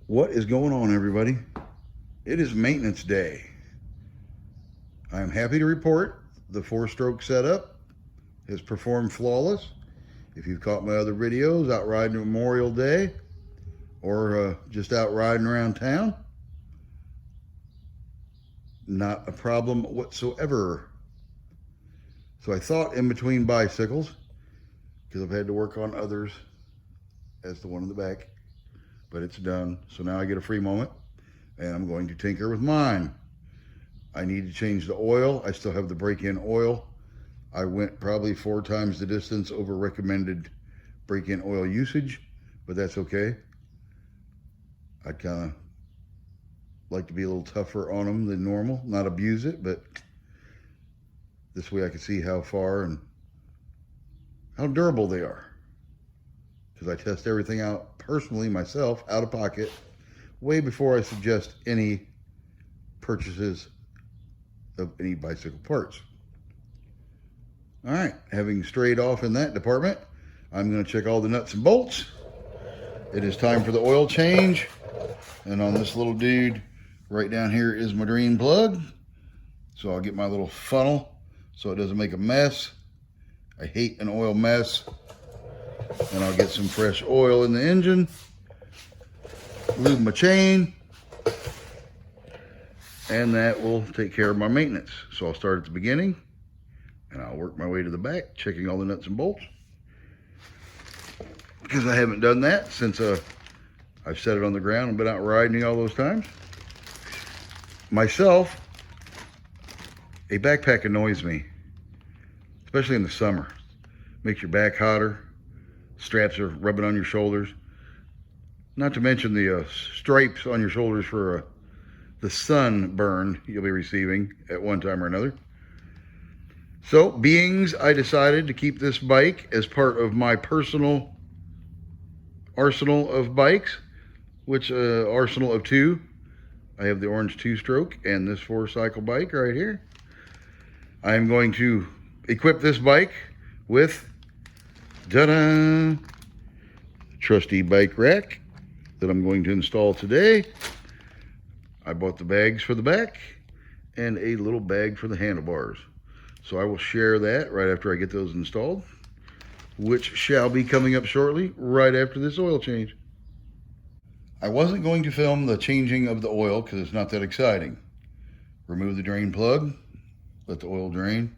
What is going on, everybody? It is maintenance day. I am happy to report the 4-stroke setup has performed flawless. If you've caught my other videos out riding Memorial Day or just out riding around town, not a problem whatsoever. So I thought in between bicycles, because I've had to work on others as the one in the back, but it's done. So now I get a free moment and I'm going to tinker with mine. I need to change the oil. I still have the break-in oil. I went probably 4 times the distance over recommended break-in oil usage, but that's okay. I kind of like to be a little tougher on them than normal, not abuse it, but this way I can see how far and how durable they are. Because I test everything out personally myself, out of pocket, way before I suggest any purchases of any bicycle parts. All right, having strayed off in that department, I'm going to check all the nuts and bolts. It is time for the oil change. And on this little dude right down here is my drain plug. So I'll get my little funnel so it doesn't make a mess. I hate an oil mess. And I'll get some fresh oil in the engine, lube my chain, and that will take care of my maintenance. So I'll start at the beginning and I'll work my way to the back, checking all the nuts and bolts, because I haven't done that since I've set it on the ground and been out riding all those times. Myself, a backpack annoys me, especially in the summer. Makes your back hotter. Straps are rubbing on your shoulders. Not to mention the stripes on your shoulders for the sunburn you'll be receiving at one time or another. So, beings, I decided to keep this bike as part of my personal arsenal of bikes, which arsenal of 2. I have the orange 2-stroke and this 4-cycle bike right here. I am going to equip this bike with ta-da! Trusty bike rack that I'm going to install today. I bought the bags for the back and a little bag for the handlebars. So I will share that right after I get those installed, which shall be coming up shortly, right after this oil change. I wasn't going to film the changing of the oil because it's not that exciting. Remove the drain plug, let the oil drain.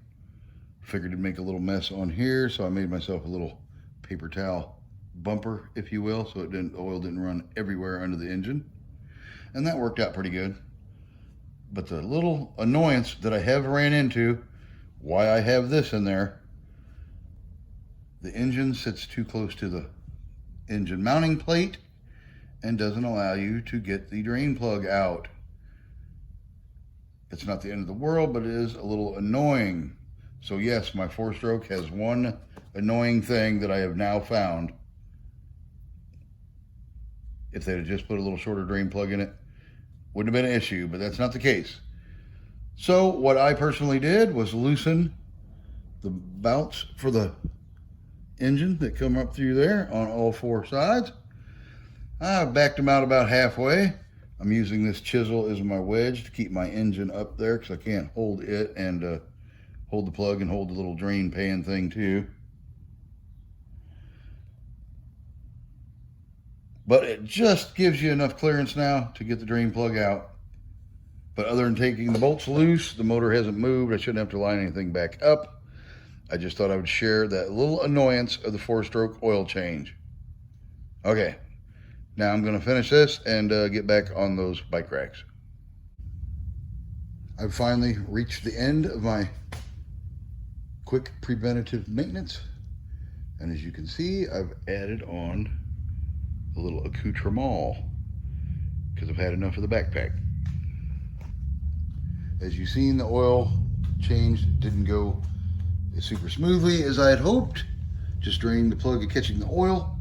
Figured it'd make a little mess on here, so I made myself a little paper towel bumper, if you will, so the oil didn't run everywhere under the engine. And that worked out pretty good. But the little annoyance that I have ran into, why I have this in there, the engine sits too close to the engine mounting plate and doesn't allow you to get the drain plug out. It's not the end of the world, but it is a little annoying. So yes, my 4-stroke has one annoying thing that I have now found. If they had just put a little shorter drain plug in it, wouldn't have been an issue, but that's not the case. So what I personally did was loosen the bouts for the engine that come up through there on all 4 sides. I backed them out about halfway. I'm using this chisel as my wedge to keep my engine up there because I can't hold it and hold the plug and hold the little drain pan thing too. But it just gives you enough clearance now to get the drain plug out. But other than taking the bolts loose, the motor hasn't moved. I shouldn't have to line anything back up. I just thought I would share that little annoyance of the 4-stroke oil change. Okay, now I'm going to finish this and get back on those bike racks. I've finally reached the end of my quick preventative maintenance, and as you can see, I've added on a little accoutrement because I've had enough of the backpack. As you've seen, the oil change didn't go as super smoothly as I had hoped. Just draining the plug and catching the oil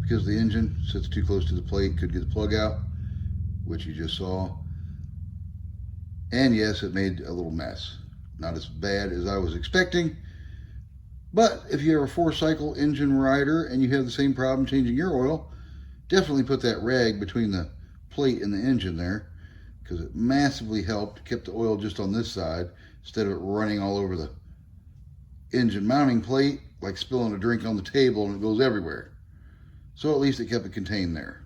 because the engine sits too close to the plate, could get the plug out, which you just saw. And yes, it made a little mess. Not as bad as I was expecting, but if you're a 4-cycle engine rider and you have the same problem changing your oil, Definitely put that rag between the plate and the engine there, because it massively helped, kept the oil just on this side instead of it running all over the engine mounting plate like spilling a drink on the table and it goes everywhere. So at least it kept it contained there.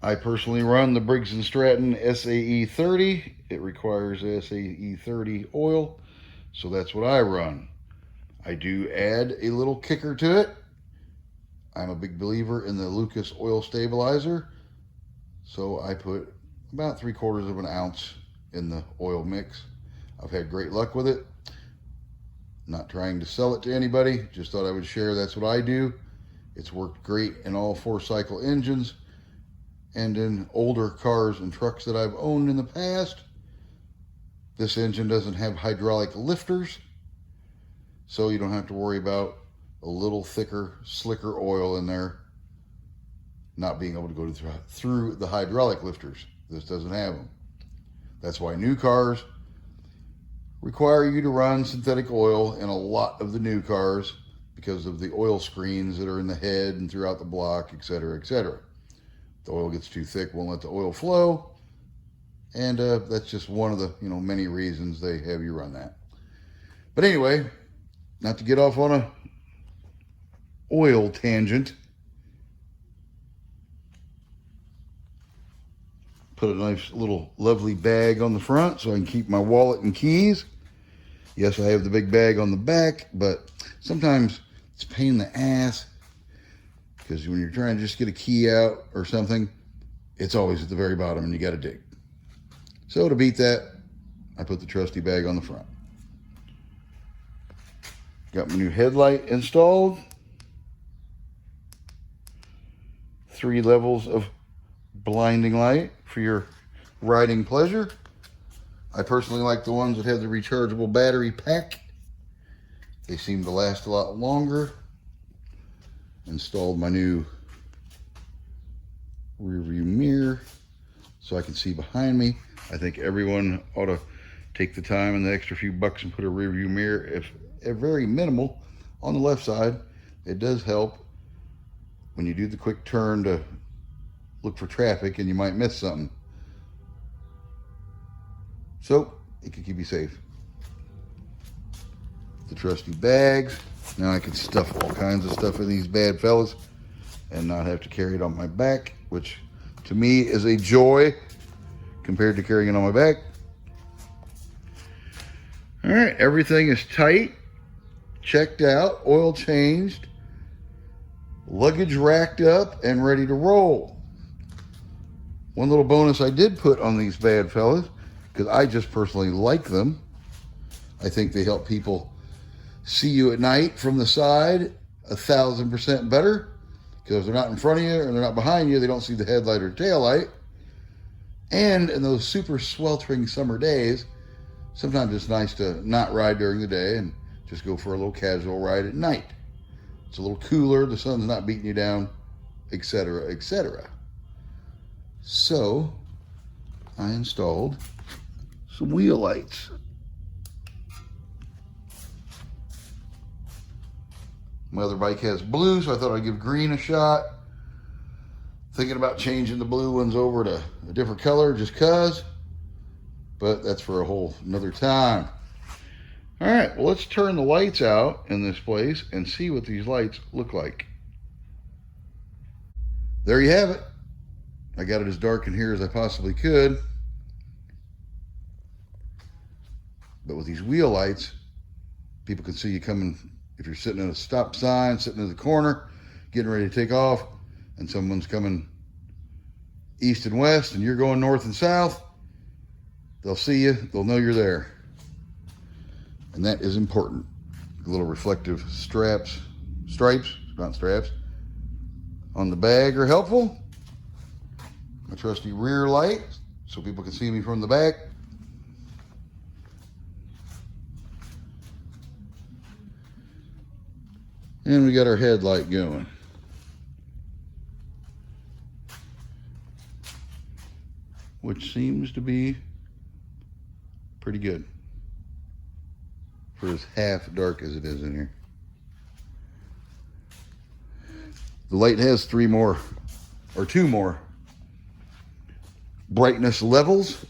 I personally run the Briggs & Stratton SAE 30. It requires SAE 30 oil, so that's what I run. I do add a little kicker to it. I'm a big believer in the Lucas oil stabilizer, so I put about 3/4 of an ounce in the oil mix. I've had great luck with it. Not trying to sell it to anybody, just thought I would share that's what I do. It's worked great in all 4-cycle engines and in older cars and trucks that I've owned in the past. This engine doesn't have hydraulic lifters, so you don't have to worry about a little thicker, slicker oil in there not being able to go through the hydraulic lifters. This doesn't have them. That's why new cars require you to run synthetic oil in a lot of the new cars because of the oil screens that are in the head and throughout the block, etc., etc. The oil gets too thick, won't let the oil flow, and that's just one of the many reasons they have you run that. But anyway, not to get off on a oil tangent, put a nice little lovely bag on the front so I can keep my wallet and keys. Yes, I have the big bag on the back, but sometimes it's a pain in the ass because when you're trying to just get a key out or something, it's always at the very bottom and you got to dig. So to beat that, I put the trusty bag on the front. Got my new headlight installed. 3 levels of blinding light for your riding pleasure. I personally like the ones that have the rechargeable battery pack. They seem to last a lot longer. Installed my new rear view mirror so I can see behind me. I think everyone ought to take the time and the extra few bucks and put a rear view mirror, if very minimal, on the left side. It does help when you do the quick turn to look for traffic and you might miss something. So it can keep you safe. The trusty bags. Now I can stuff all kinds of stuff in these bad fellas and not have to carry it on my back, which to me is a joy compared to carrying it on my back. All right, everything is tight, checked out, oil changed, luggage racked up and ready to roll. One little bonus I did put on these bad fellas, because I just personally like them. I think they help people see you at night from the side 1,000% better, because if they're not in front of you or they're not behind you, they don't see the headlight or tail light. And in those super sweltering summer days, sometimes it's nice to not ride during the day and just go for a little casual ride at night. It's a little cooler, the sun's not beating you down, etc., etc. So I installed some wheel lights. My other bike has blue, so I thought I'd give green a shot. Thinking about changing the blue ones over to a different color just cause, but that's for a whole another time. All right, well, let's turn the lights out in this place and see what these lights look like. There you have it. I got it as dark in here as I possibly could. But with these wheel lights, people can see you coming. If you're sitting at a stop sign, sitting in the corner, getting ready to take off, and someone's coming east and west, and you're going north and south, they'll see you, they'll know you're there. And that is important. The little reflective stripes, not straps, on the bag are helpful. My trusty rear light, so people can see me from the back. And we got our headlight going. Which seems to be pretty good for as half dark as it is in here. The light has 2 more brightness levels,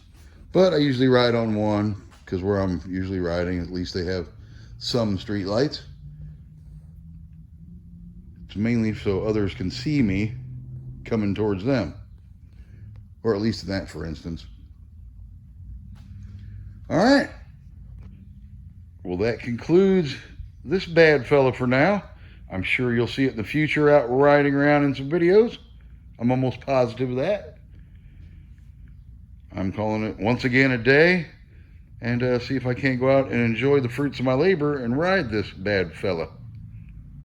but I usually ride on 1 because where I'm usually riding, at least they have some street lights. It's mainly so others can see me coming towards them, or at least in that, for instance. All right. Well, that concludes this bad fella for now. I'm sure you'll see it in the future out riding around in some videos. I'm almost positive of that. I'm calling it once again a day, and see if I can't go out and enjoy the fruits of my labor and ride this bad fella.